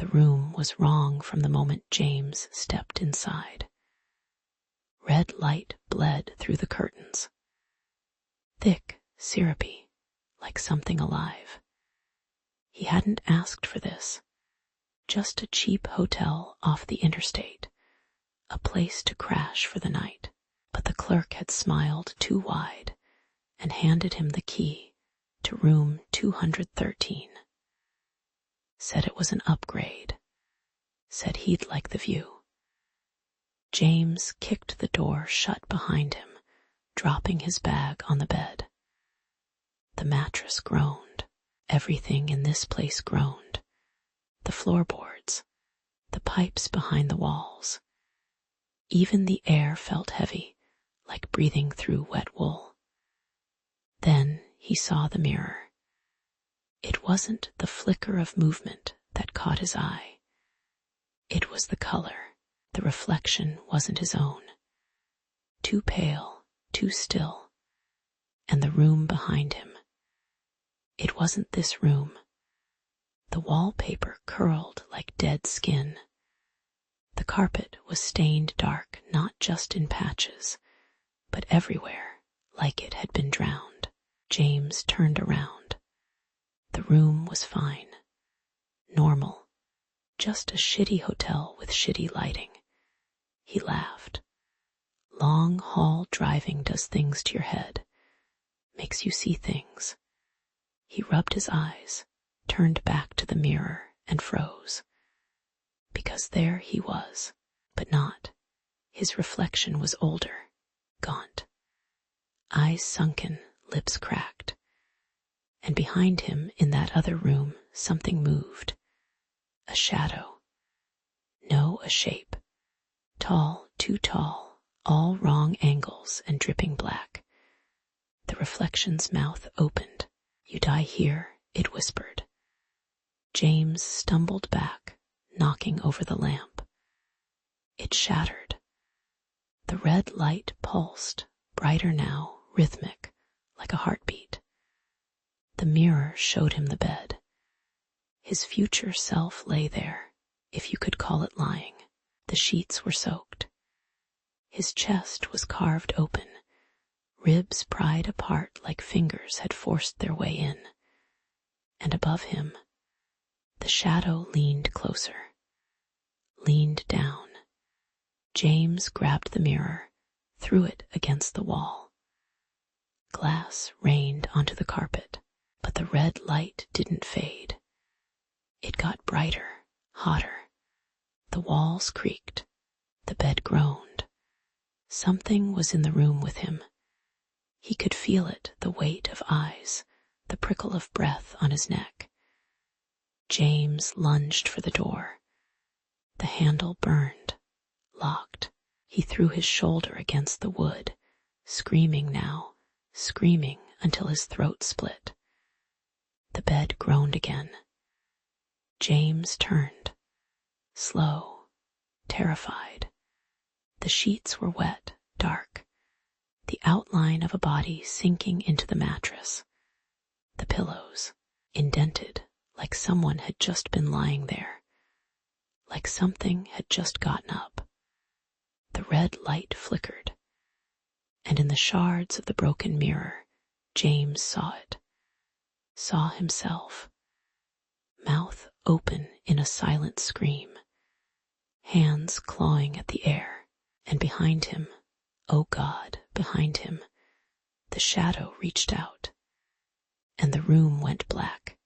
room was wrong from the moment James stepped inside. Red light bled through the curtains. Thick, syrupy, like something alive. He hadn't asked for this. Just a cheap hotel off the interstate. A place to crash for the night. But the clerk had smiled too wide and handed him the key to room 213. Said it was an upgrade. Said he'd like the view. James kicked the door shut behind him, dropping his bag on the bed. The mattress groaned. Everything in this place groaned. The floorboards, the pipes behind the walls. Even the air felt heavy, like breathing through wet wool. Then he saw the mirror. It wasn't the flicker of movement that caught his eye. It was the color. The reflection wasn't his own. Too pale, too still. And the room behind him. It wasn't this room. The wallpaper curled like dead skin. The carpet was stained dark, not just in patches, but everywhere, like it had been drowned. James turned around. The room was fine. Normal. Just a shitty hotel with shitty lighting. He laughed. Long haul driving does things to your head. Makes you see things. He rubbed his eyes, turned back to the mirror, and froze. Because there he was, but not. His reflection was older, gaunt. Eyes sunken, lips cracked. And behind him, in that other room, something moved. A shadow. No, a shape. Tall, too tall, all wrong angles and dripping black. The reflection's mouth opened. You die here, it whispered. James stumbled back, knocking over the lamp. It shattered. The red light pulsed, brighter now, rhythmic, like a heartbeat. The mirror showed him the bed. His future self lay there, if you could call it lying. The sheets were soaked. His chest was carved open, ribs pried apart like fingers had forced their way in. And above him, the shadow leaned closer, leaned down. James grabbed the mirror, threw it against the wall. Glass rained onto the carpet, but the red light didn't fade. It got brighter, hotter. The walls creaked. The bed groaned. Something was in the room with him. He could feel it, the weight of eyes, the prickle of breath on his neck. James lunged for the door. The handle burned, locked. He threw his shoulder against the wood, screaming now, screaming until his throat split. The bed groaned again. James turned, slow, terrified. The sheets were wet, dark, the outline of a body sinking into the mattress. The pillows, indented, like someone had just been lying there, like something had just gotten up. The red light flickered, and in the shards of the broken mirror, James saw it, saw himself, mouth open in a silent scream, hands clawing at the air, and behind him, oh God, behind him, the shadow reached out, and the room went black.